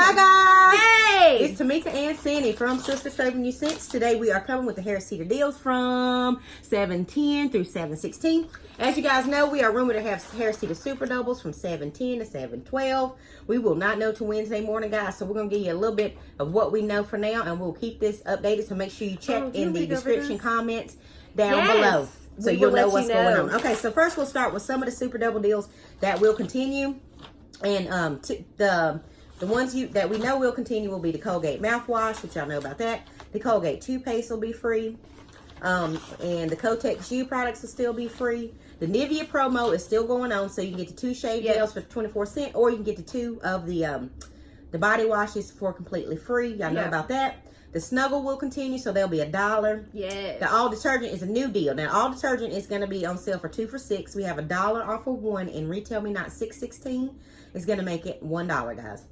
Hi guys! Hey! It's Tamika and Sandy from Sister Saving You Cents. Today we are coming with the Harris Teeter deals from 7/10 through 7/16. As you guys know, we are rumored to have Harris Teeter Super Doubles from 7/10 to 7/12. We will not know till Wednesday morning, guys, so we're going to give you a little bit of what we know for now, and we'll keep this updated, so make sure you check in the description comments down below. So you'll know what's going on. Okay, so first we'll start with some of the Super Double deals that will continue. And the ones that we know will continue will be the Colgate mouthwash, which y'all know about that. The Colgate toothpaste will be free. And the Kotex U products will still be free. The Nivea promo is still going on, so you can get the 2 shave gels for 24 cents, or you can get the 2 of the body washes for completely free. Y'all know about that. The Snuggle will continue, so there'll be $1. Yes. The all detergent is a new deal. Now, all detergent is going to be on sale for 2 for $6. We have $1 off of 1, and Retail Me Not 6.16 is going to make it $1, guys.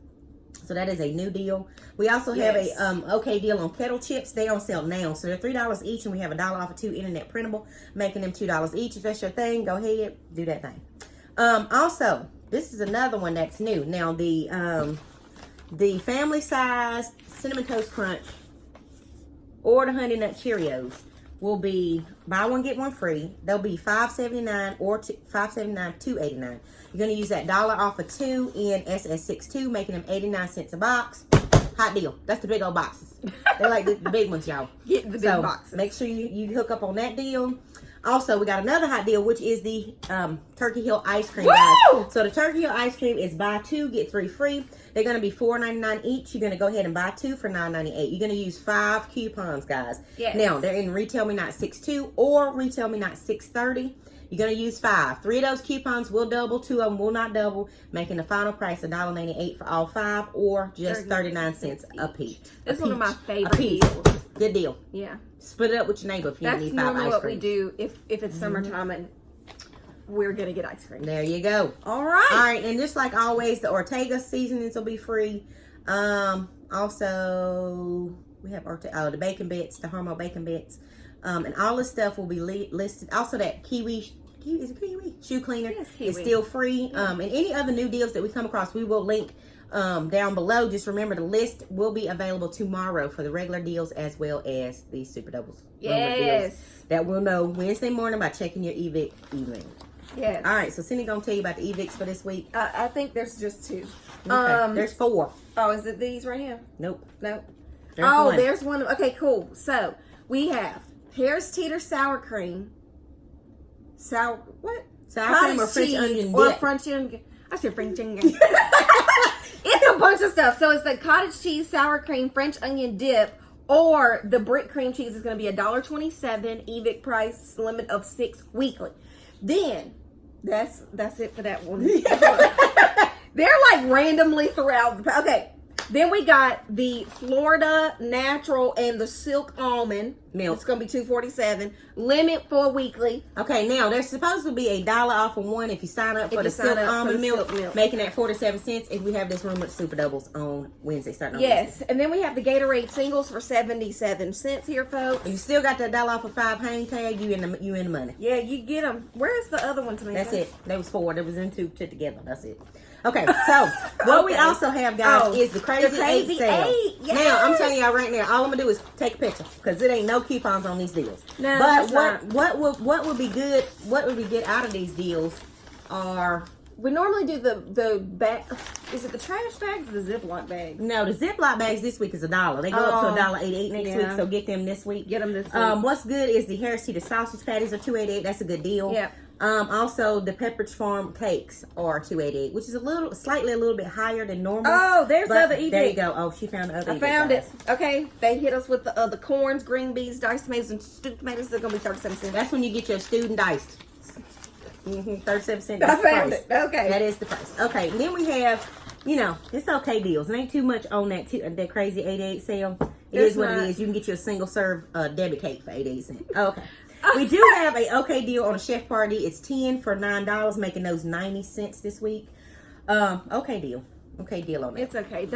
So that is a new deal. We also have a okay deal on kettle chips. They're on sale now, so they're $3 each, and we have $1 off of 2 internet printable, making them $2 each. If that's your thing, go ahead, do that thing. Also, this is another one that's new. Now, the family size Cinnamon Toast Crunch or the Honey Nut Cheerios will be buy one get one free. They'll be $5.79 or $5.79 to $2.89. You're gonna use that $1 off of 2 in SS62, making them 89 cents a box. Hot deal. That's the big old boxes. They're like the big ones, y'all. Get the big boxes. Make sure you hook up on that deal. Also, we got another hot deal, which is the Turkey Hill ice cream, guys. So the Turkey Hill ice cream is buy 2, get 3 free. They're going to be $4.99 each. You're going to go ahead and buy 2 for $9.98. You're going to use 5 coupons, guys. Yes. Now, they're in Retail Me Not 6.2 or Retail Me Not 6.30. You're going to use 5. 3 of those coupons will double. 2 of them will not double, making the final price $1.98 for all 5 or just 39 cents a piece. That's one of my favorite deals. Good deal. Yeah. Split it up with your neighbor if you need 5 ice cream. That's normally what we do if it's summertime and we're going to get ice cream. There you go. All right. All right, and just like always, the Ortega seasonings will be free. Also, we have the bacon bits, the Hormel bacon bits. And all this stuff will be listed. Also, that Kiwi is it Kiwi? Shoe cleaner is still free. And any other new deals that we come across, we will link down below. Just remember, the list will be available tomorrow for the regular deals as well as the Super Doubles. Yes. That we'll know Wednesday morning by checking your Evic email. Yes. All right, so Cindy gonna tell you about the Evics for this week. I think there's just 2. Okay. There's 4. Oh, is it these right here? Nope. Nope. There's there's one. Okay, cool. So we have Harris Teeter sour cream. Sour cream or French onion dip. Or French onion. I said French onion. It's a bunch of stuff. So it's the cottage cheese sour cream French onion dip, or the brick cream cheese is going to be $1.27. Evic price limit of 6 weekly. Then that's it for that one. They're like randomly throughout. Okay. Then we got the Florida Natural and the Silk Almond milk. It's going to be $2.47. Limit for weekly. Okay, now there's supposed to be $1 off of 1 if you sign up for the Silk Almond milk, making that 47 cents if we have this room with Super Doubles on Wednesday, starting on Wednesday. And then we have the Gatorade singles for 77 cents here, folks. And you still got that $1 off of 5 hang tag. You in the money. Yeah, you get them. Where's the other one to me? That's it. There was 4. There was in 2 put together. That's it. Okay, so what we also have, guys, is the Crazy 8 sale. Yes. Now, I'm telling y'all right now, all I'm gonna do is take a picture because it ain't no coupons on these deals. No, but what would be good? What would we get out of these deals are? We normally do the bag. Is it the trash bags or the Ziploc bags? No, the Ziploc bags this week is $1. They go up to $1.88 next week, so get them this week. Get them this week. What's good is the Harris Teeter sausage patties are $2.88. That's a good deal. Yeah. Also, the Pepperidge Farm cakes are $2.88, which is a little bit higher than normal. Oh, there's the other Evic. There you go. Oh, she found the other I found it. Okay, they hit us with the corns, green beans, diced tomatoes, and stewed tomatoes. They're gonna be 37 cents. That's when you get your stewed and diced. 37 cents. I found it. Okay, that is the price. Okay, and then we have, it's okay deals. It ain't too much on that Crazy 88 sale. It is what it is. You can get you a single serve debit cake for 88 cents. Okay. We do have a okay deal on a Chef Party. It's 10 for $9, making those 90 cents this week. Okay deal. Okay deal on that. It's okay.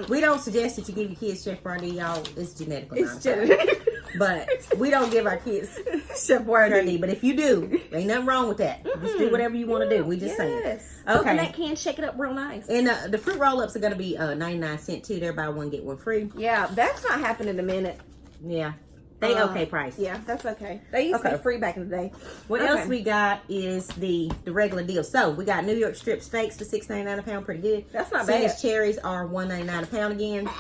We don't suggest that you give your kids Chef Party, y'all. It's genetically genetic. But we don't give our kids Chef Boyardee. But if you do, ain't nothing wrong with that. Just do whatever you want to do. We just saying. Yes. Okay. Open that can, shake it up real nice. And the fruit roll-ups are going to be 99 cents too. They're buy one, get one free. Yeah, that's not happening in a minute. Yeah. They okay price. Yeah, that's okay. They used to be free back in the day. What else we got is the regular deal. So we got New York strip steaks for $6.99 a pound, pretty good. That's not bad. Citrus cherries are $1.99 a pound again.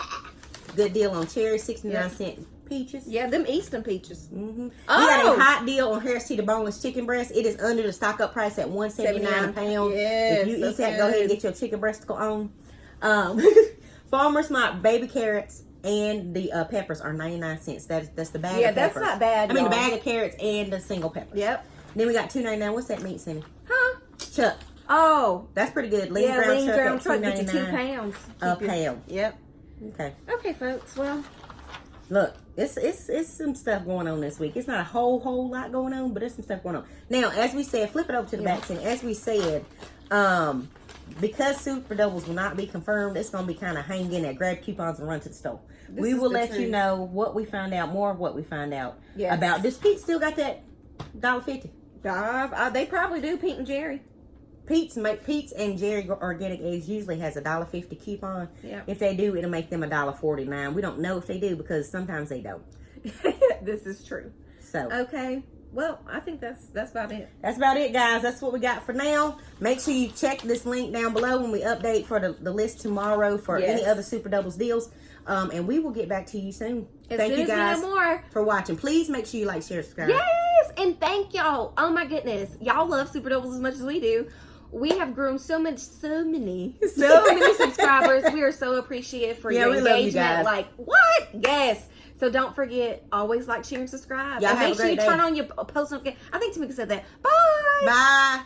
Good deal on cherries, 69-cent peaches. Yeah, them Eastern peaches. We got a hot deal on Harris Teeter boneless chicken breast. It is under the stock up price at $1.79 a pound. Yes, if you eat that, go ahead and get your chicken breasticle on. Farmer's Market baby carrots and the peppers are 99 cents. That's the bag of peppers. Yeah, that's not bad. I mean, the bag of carrots and the single peppers. Yep. Then we got $2.99. What's that meat, Cindy? Huh? Chuck. Oh. That's pretty good. Lean ground chuck get you 2 pounds. a pound. Yep. Okay. Okay, folks. Well, look, it's some stuff going on this week. It's not a whole lot going on, but there's some stuff going on. Now, as we said, flip it over to the back, Cindy. As we said, because Super Doubles will not be confirmed, it's going to be kind of hang in there, grab coupons and run to the store. We will let you know what we find out, more of what we find out about. Does Pete still got that $1.50? They probably do, Pete and Jerry. Pete's and Jerry Organic Eggs usually has a $1.50 coupon. Yeah. If they do, it'll make them $1.49. We don't know if they do because sometimes they don't. This is true. So okay. Well, I think that's about it. That's about it, guys. That's what we got for now. Make sure you check this link down below when we update for the list tomorrow for any other Super Doubles deals. And we will get back to you soon. Thank you guys for watching. Please make sure you like, share, subscribe. Yes, and thank y'all. Oh my goodness, y'all love Super Doubles as much as we do. We have grown so many subscribers. We are so appreciative for your engagement. Love you guys. Like what? Yes. So don't forget, always like, share, and subscribe. Y'all and have make a great sure you day. turn on your post notifications. I think Tamika said that. Bye. Bye.